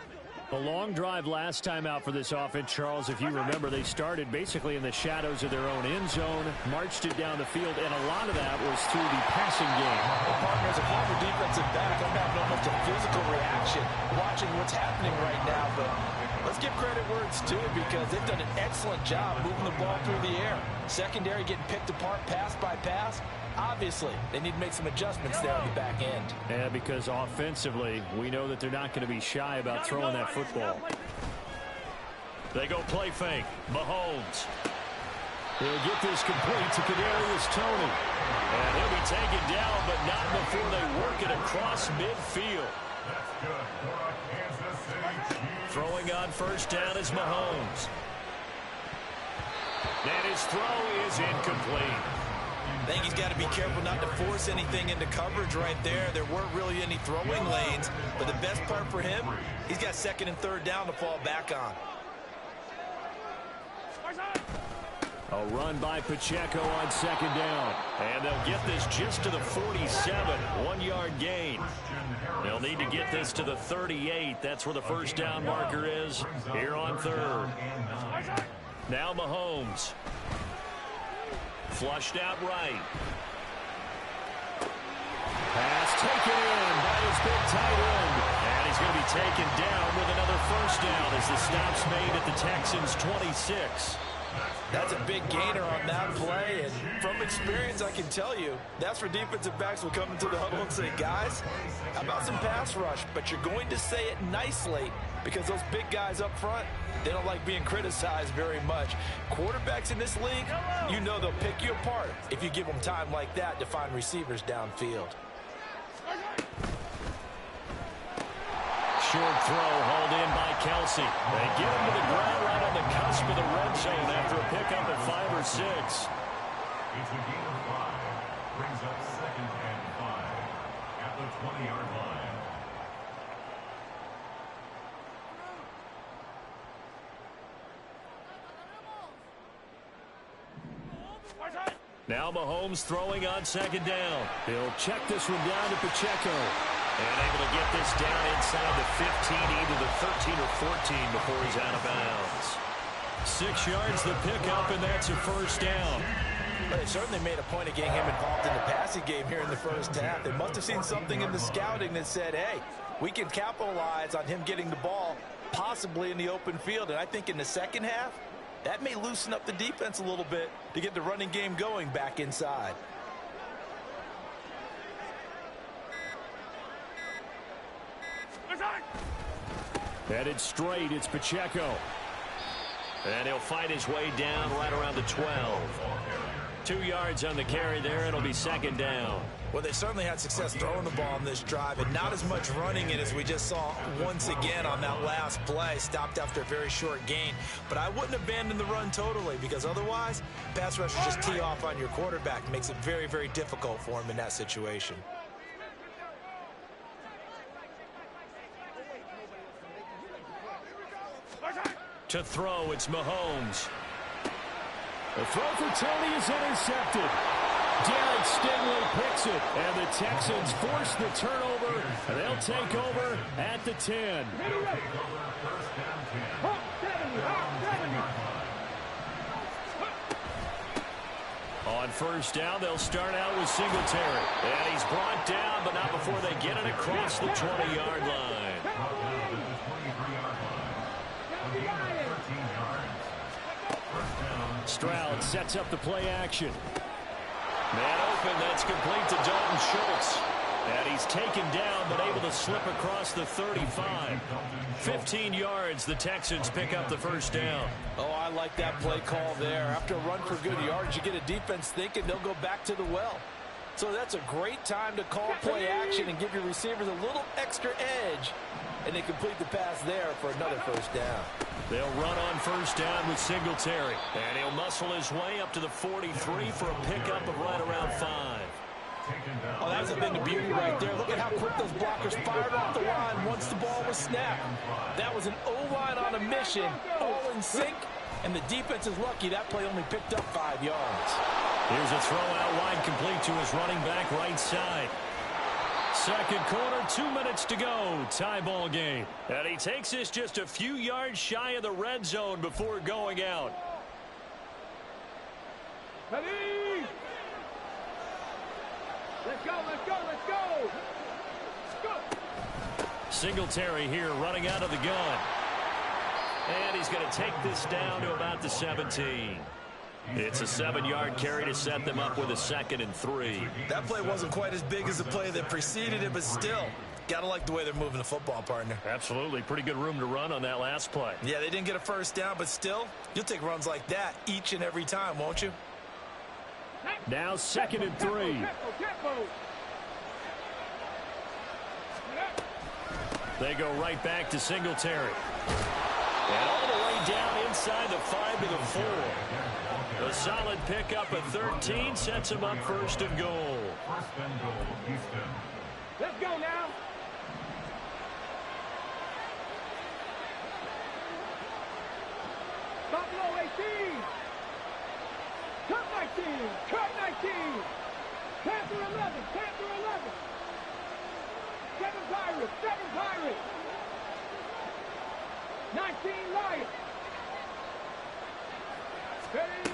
A long drive last time out for this offense, Charles. If you remember, they started basically in the shadows of their own end zone, marched it down the field, and a lot of that was through the passing game. Well, partner, as a former defensive back, I'm having almost a physical reaction watching what's happening right now. But let's give credit where it's due, because they've done an excellent job moving the ball through the air. Secondary getting picked apart pass by pass. Obviously, they need to make some adjustments there on the back end. Yeah, because offensively, we know that they're not going to be shy about throwing that football. They go play fake. Mahomes. He'll get this complete to Kadarius Toney. And he'll be taken down, but not before they work it across midfield. Throwing on first down is Mahomes. And his throw is incomplete. I think he's got to be careful not to force anything into coverage right there. There weren't really any throwing lanes, but the best part for him, he's got second and third down to fall back on. A run by Pacheco on second down. And they'll get this just to the 47, 1-yard gain. They'll need to get this to the 38. That's where the first down marker is here on third. Now Mahomes. Flushed out right. Pass taken in by his big tight end. And he's going to be taken down with another first down as the stop's made at the Texans' 26. That's a big gainer on that play, and from experience, I can tell you, that's where defensive backs will come into the huddle and say, guys, how about some pass rush? But you're going to say it nicely, because those big guys up front, they don't like being criticized very much. Quarterbacks in this league, you know they'll pick you apart if you give them time like that to find receivers downfield. Short throw hauled in by Kelsey. They get him to the ground right on the cusp of the red zone after a pickup at 5 or 6. It's a gain of 5. Brings up second and 5 at the 20-yard line. Now Mahomes throwing on second down. He'll check this one down to Pacheco. And able to get this down inside the 15, either the 13 or 14 before he's out of bounds. 6 yards the pickup, and that's a first down. But they certainly made a point of getting him involved in the passing game here in the first half. They must have seen something in the scouting that said, hey, we can capitalize on him getting the ball possibly in the open field. And I think in the second half, that may loosen up the defense a little bit to get the running game going back inside. Headed straight, it's Pacheco. And he'll fight his way down right around the 12. 2 yards on the carry there. It'll be second down. Well, they certainly had success throwing the ball on this drive, and not as much running it as we just saw once again on that last play. Stopped after a very short gain. But I wouldn't abandon the run totally, because otherwise, pass rushers just tee off on your quarterback. It makes it very, very difficult for him in that situation. To throw, it's Mahomes. The throw for Toney is intercepted. Derek Stingley picks it, and the Texans force the turnover. They'll take over at the 10. On first down, they'll start out with Singletary. And he's brought down, but not before they get it across the 20-yard line. Stroud sets up the play action. Man open, that's complete to Dalton Schultz. And he's taken down, but able to slip across the 35. 15 yards, the Texans pick up the first down. Oh, I like that play call there. After a run for good yards, you get a defense thinking they'll go back to the well. So that's a great time to call play action and give your receivers a little extra edge. And they complete the pass there for another first down. They'll run on first down with Singletary. And he'll muscle his way up to the 43 for a pickup of right around 5. Oh, that was a thing of beauty right there. Look at how quick those blockers fired off the line once the ball was snapped. That was an O-line on a mission, all in sync, and the defense is lucky that play only picked up 5 yards. Here's a throw out wide complete to his running back right side. Second quarter, 2 minutes to go. Tie ball game. And he takes this just a few yards shy of the red zone before going out. Ready? Let's go, let's go, let's go! Let's go! Singletary here running out of the gun. And he's going to take this down to about the 17. It's a 7-yard carry to set them up with a 2nd and 3. That play wasn't quite as big as the play that preceded it, but still, got to like the way they're moving the football, partner. Absolutely. Pretty good room to run on that last play. Yeah, they didn't get a first down, but still, you'll take runs like that each and every time, won't you? Now 2nd and 3. They go right back to Singletary. And all the way down inside the 5 to the 4. A solid pickup at 13 sets him up 1st and goal. Let's go now. Buffalo 18. Cut 19. Cut 19. Panther 11. Panther 11. 7 Pirates. 7 Pirates. 19 Lions. Ready?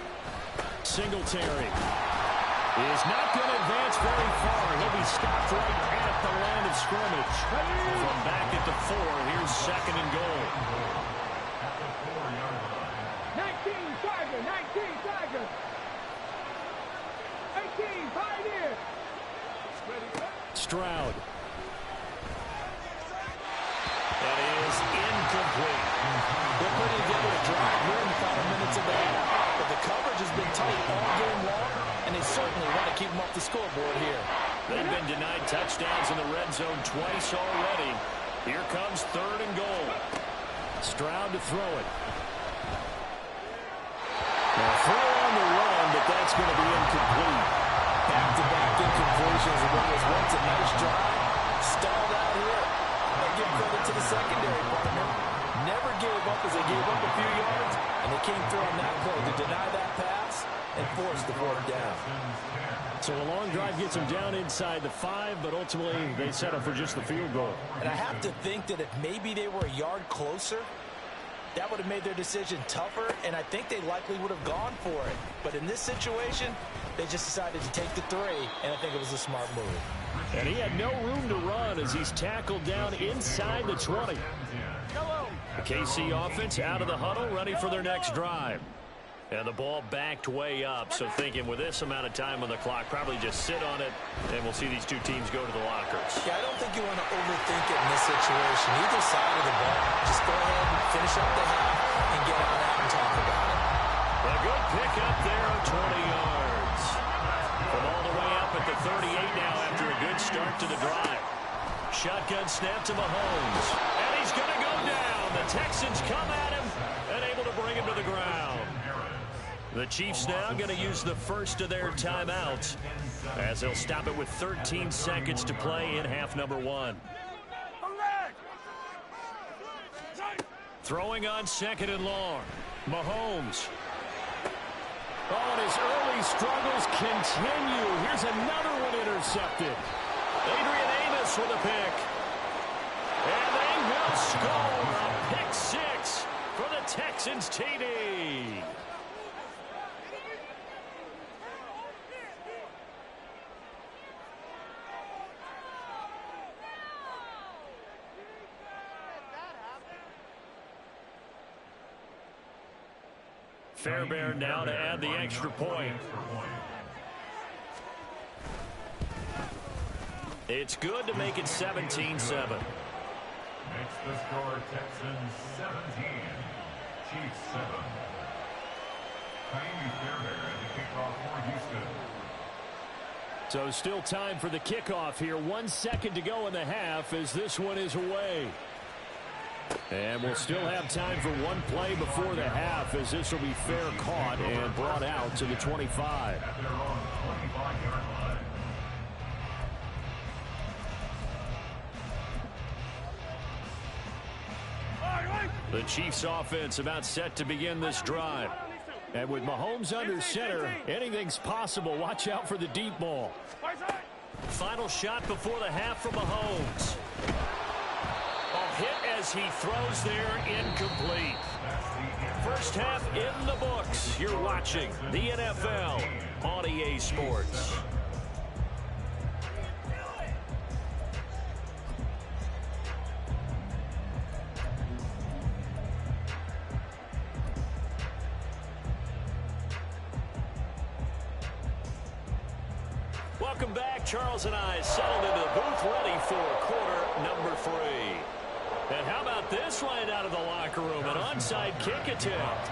Singletary is not going to advance very far. He'll be stopped right at the line of scrimmage. From back at the 4, here's 2nd and goal. 19 Tiger, 19 Tiger. 18 Pioneer. Stroud. That is incomplete. They're putting together a drive here in the final minutes of the half. But the coverage has been tight all game long, and they certainly want to keep them off the scoreboard here. They've been denied touchdowns in the red zone twice already. Here comes 3rd and goal. Stroud to throw it. Now throw on the run, but that's going to be incomplete. Back-to-back incompletions, and what was once a nice drive, stalled out here. I give credit to the secondary partner. Never gave up as they gave up a few yards, and they came through on that play to deny that pass and force the 4th down. So a long drive gets them down inside the 5, but ultimately they settle for just the field goal. And I have to think that if maybe they were a yard closer, that would have made their decision tougher, and I think they likely would have gone for it. But in this situation, they just decided to take the 3, and I think it was a smart move. And he had no room to run as he's tackled down inside the 20. The KC offense out of the huddle, ready for their next drive. And the ball backed way up, so thinking with this amount of time on the clock, probably just sit on it, and we'll see these two teams go to the lockers. Yeah, I don't think you want to overthink it in this situation. Either side of the ball, just go ahead and finish up the half and get on out and talk about it. A good pickup there of 20 yards. From all the way up at the 38 now after a good start to the drive. Shotgun snap to Mahomes. And he's going to go down. The Texans come at him and able to bring him to the ground. The Chiefs now going to use the first of their timeouts as they'll stop it with 13 seconds to play in half number 1. Throwing on 2nd and long. Mahomes. Oh, and his early struggles continue. Here's another one intercepted. Adrian Amos with a pick. And they will score a pick 6 for the Texans TD. Fairbairn now to add the extra point. It's good to make it 17-7. Makes the score Texans 17, Chiefs 7. Kaimi Fairbairn at the kickoff for Houston. So still time for the kickoff here. 1 second to go in the half as this one is away. And we'll still have time for one play before the half as this will be fair caught and brought out to the 25. At their own 25-yard line. The Chiefs offense about set to begin this drive. And with Mahomes under center, anything's possible. Watch out for the deep ball. Final shot before the half from Mahomes. A hit as he throws there, incomplete. First half in the books. You're watching the NFL on EA Sports. Welcome back. Charles and I settled into the booth ready for quarter number 3. And how about this right out of the locker room? An onside kick attempt.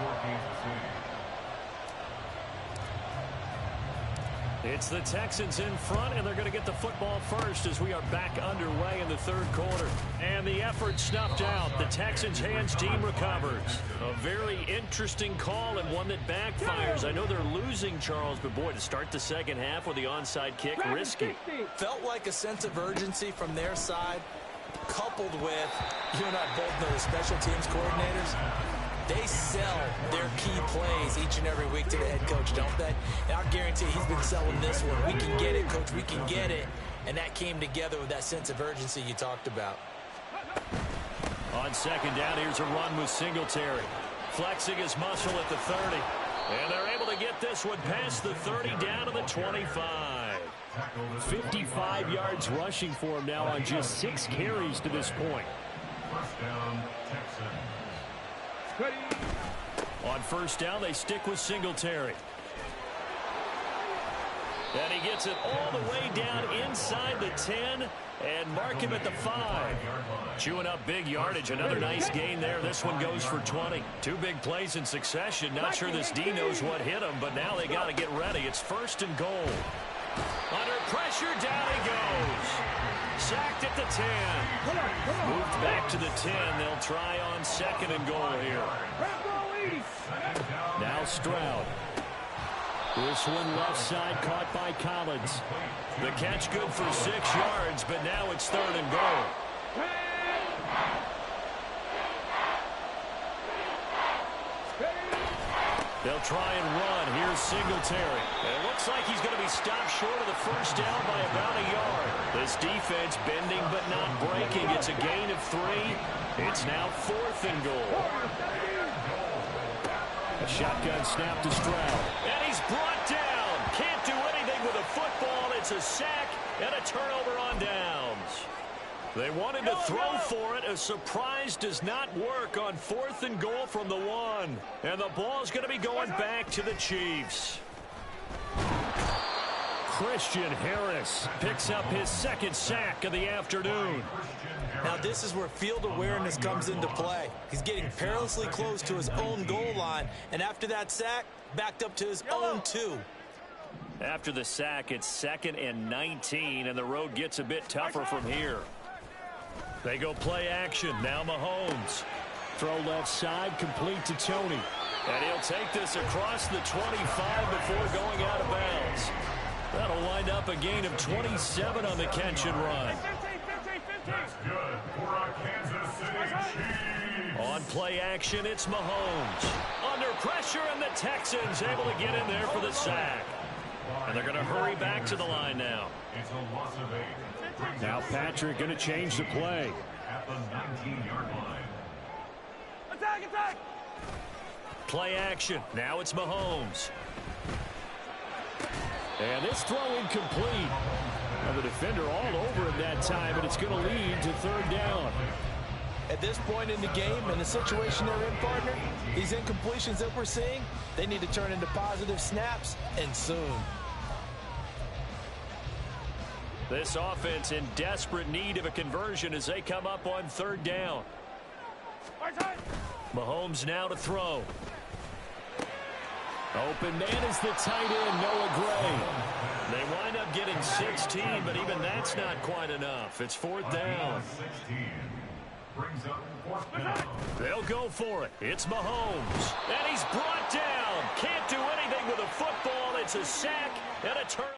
It's the Texans in front, and they're going to get the football first as we are back underway in the third quarter. And the effort snuffed out. The Texans' hands team recovers. A very interesting call and one that backfires. I know they're losing, Charles, but boy, to start the second half with the onside kick, risky. Felt like a sense of urgency from their side, coupled with, you and I both know the special teams coordinators. They sell their key plays each and every week to the head coach, don't they? And I guarantee he's been selling this one. We can get it, coach. We can get it. And that came together with that sense of urgency you talked about. On second down, here's a run with Singletary. Flexing his muscle at the 30. And they're able to get this one past the 30 down to the 25. 55 yards rushing for him now on just 6 carries to this point. First down, Texans. On first down, they stick with Singletary. And he gets it all the way down inside the 10 and mark him at the 5. Chewing up big yardage. Another nice gain there. This one goes for 20. 2 big plays in succession. Not sure this D knows what hit him, but now they got to get ready. It's first and goal. Under pressure, down he goes. Sacked at the 10. Moved back to the 10. They'll try on second and goal here. Now Stroud. This one left side caught by Collins. The catch good for 6 yards, but now it's third and goal. They'll try and run. Here's Singletary. And it looks like he's going to be stopped short of the first down by about a yard. This defense bending but not breaking. It's a gain of 3. It's now fourth and goal. A shotgun snap to Stroud. And he's brought down. Can't do anything with a football. It's a sack and a turnover on downs. They wanted to throw for it. A surprise does not work on fourth and goal from the 1. And the ball's going to be going back to the Chiefs. Christian Harris picks up his second sack of the afternoon. Now this is where field awareness comes into play. He's getting perilously close to his own goal line. And after that sack, backed up to his own 2. After the sack, it's 2nd and 19, and the road gets a bit tougher from here. They go play action. Now Mahomes. Throw left side, complete to Tony. And he'll take this across the 25 before going out of bounds. That'll wind up a gain of 27 on the catch and run. That's good for our Kansas City Chiefs. On play action, it's Mahomes. Under pressure, and the Texans able to get in there for the sack. And they're going to hurry back to the line now. It's a loss of 8. Now Patrick going to change the play. At the 19-yard line. Attack, attack! Play action. Now it's Mahomes. And this throw incomplete. Now the defender all over him that time, but it's going to lead to third down. At this point in the game, in the situation they're in, partner, these incompletions that we're seeing, they need to turn into positive snaps, and soon. This offense in desperate need of a conversion as they come up on 3rd down. Mahomes now to throw. Open man is the tight end, Noah Gray. They wind up getting 16, but even that's not quite enough. It's 4th down. 16 brings up 4th down. They'll go for it. It's Mahomes. And he's brought down. Can't do anything with a football. It's a sack and a turn.